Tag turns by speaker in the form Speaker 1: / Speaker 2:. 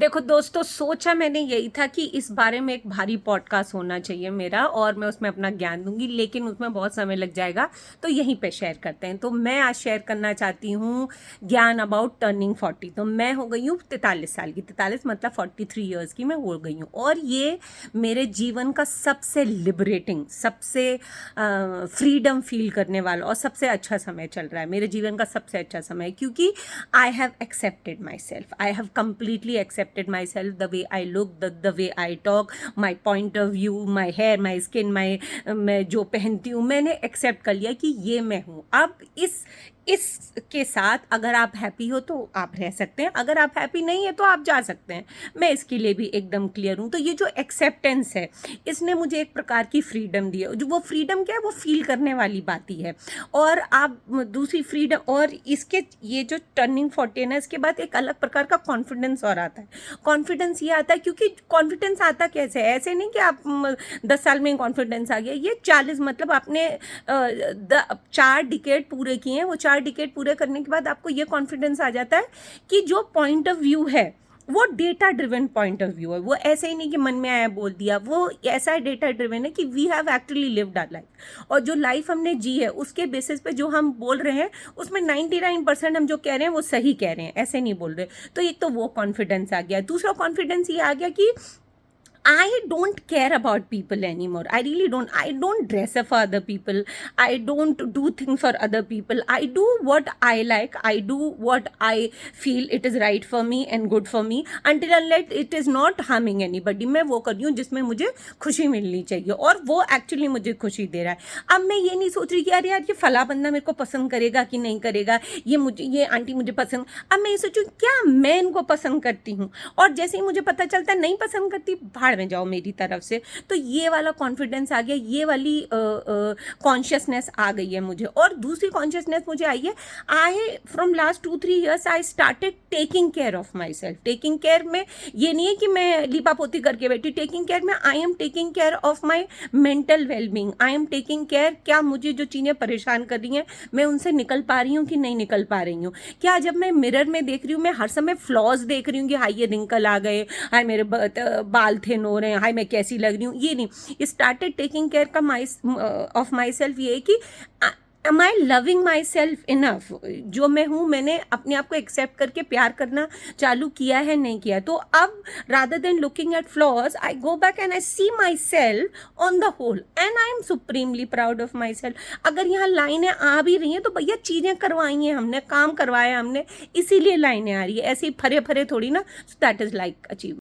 Speaker 1: देखो दोस्तों, सोचा मैंने यही था कि इस बारे में एक भारी पॉडकास्ट होना चाहिए मेरा, और मैं उसमें अपना ज्ञान दूंगी, लेकिन उसमें बहुत समय लग जाएगा। तो यहीं पे शेयर करते हैं। तो मैं आज शेयर करना चाहती हूँ ज्ञान अबाउट टर्निंग 40। तो मैं हो गई हूँ 43 साल की। 43 मतलब 43 ईयर्स की मैं हो गई हूँ, और ये मेरे जीवन का सबसे लिबरेटिंग, सबसे फ्रीडम फील करने वाला और सबसे अच्छा समय चल रहा है। मेरे जीवन का सबसे अच्छा समय, क्योंकि I have accepted my self, I have completely accepted myself, the way I look, the way I talk, my point of view, my hair, my skin, मैं जो पहनती हूँ, मैंने एक्सेप्ट कर लिया कि ये मैं हूँ। अब इसके साथ अगर आप हैप्पी हो तो आप रह सकते हैं, अगर आप हैप्पी नहीं है तो आप जा सकते हैं। मैं इसके लिए भी एकदम क्लियर हूँ। तो ये जो एक्सेप्टेंस है, इसने मुझे एक प्रकार की फ्रीडम दी है। जो वो फ्रीडम क्या है, वो फील करने वाली बात ही है। और आप दूसरी फ्रीडम, और इसके ये जो टर्निंग 40 है ना, इसके बाद एक अलग प्रकार का कॉन्फिडेंस और आता है। कॉन्फिडेंस ये आता है, क्योंकि कॉन्फिडेंस आता कैसे है, ऐसे नहीं कि आप 10 साल में कॉन्फिडेंस आ गया। ये 40 मतलब आपने 4 डिकेड पूरे किए हैं। वो 4 डिकेड पूरे करने के बाद आपको ये कॉन्फिडेंस आ जाता है कि जो पॉइंट ऑफ व्यू है वो data driven point of view है। वो ऐसे ही नहीं कि मन में आया बोल दिया, वो ऐसा डेटा ड्रिवन है कि we have actually lived our life, और जो लाइफ हमने जी है उसके बेसिस पे जो हम बोल रहे हैं उसमें 99% हम जो कह रहे हैं वो सही कह रहे हैं, ऐसे नहीं बोल रहे। तो एक तो वो कॉन्फिडेंस आ गया। दूसरा कॉन्फिडेंस ये आ गया कि I don't care about people anymore. I really don't. I don't dress up for other people. I don't do things for other people. I do what I like. I do what I feel it is right for me and good for me, until unless it is not harming anybody. मैं वो कर रही हूँ जिसमें मुझे खुशी मिलनी चाहिए, और वो एक्चुअली मुझे खुशी दे रहा है। अब मैं ये नहीं सोच रही कि यार ये फला बंदा मेरे को पसंद करेगा कि नहीं करेगा, ये आंटी मुझे पसंद। अब मैं ये सोचूँ क्या मैं इनको पसंद करती हूँ, और जैसे ही मुझे पता चलता है नहीं पसंद करती, में जाओ मेरी तरफ से। तो ये वाला कॉन्फिडेंस आ गया, ये वाली कॉन्शियसनेस आ गई है मुझे। और दूसरी कॉन्शियसनेस मुझे आई है, I from last 2-3 years I started taking care of my self. Taking care में ये नहीं है कि मैं लिपापोती करके बैठी। टेकिंग केयर में I am taking care of my mental wellbeing. I am taking care, क्या मुझे जो चीज़ें परेशान कर रही हैं मैं उनसे निकल पा रही हूँ कि नहीं निकल पा रही हूँ। क्या जब मैं मिरर में देख रही हूँ मैं हर समय फ्लॉज देख रही हूँ कि हाई ये रिंकल आ गए, हाई मेरे बाल थे हो रहे हैं, हाय मैं कैसी लग रही हूँ, ये नहीं। स्टार्टेड टेकिंग केयर का ऑफ माई सेल्फ ये है कि am I loving myself enough. जो मैं हूँ मैंने अपने आप को एक्सेप्ट करके प्यार करना चालू किया है, नहीं किया। तो अब rather than looking at flaws I go back and I see myself on the whole, and I am supremely proud of my self. अगर यहाँ लाइनें आ भी रही हैं तो भैया चीज़ें करवाई हैं हमने, काम करवाया हमने, इसीलिए लाइनें आ रही है। ऐसे ही फरे फरे थोड़ी ना। That is like achieve.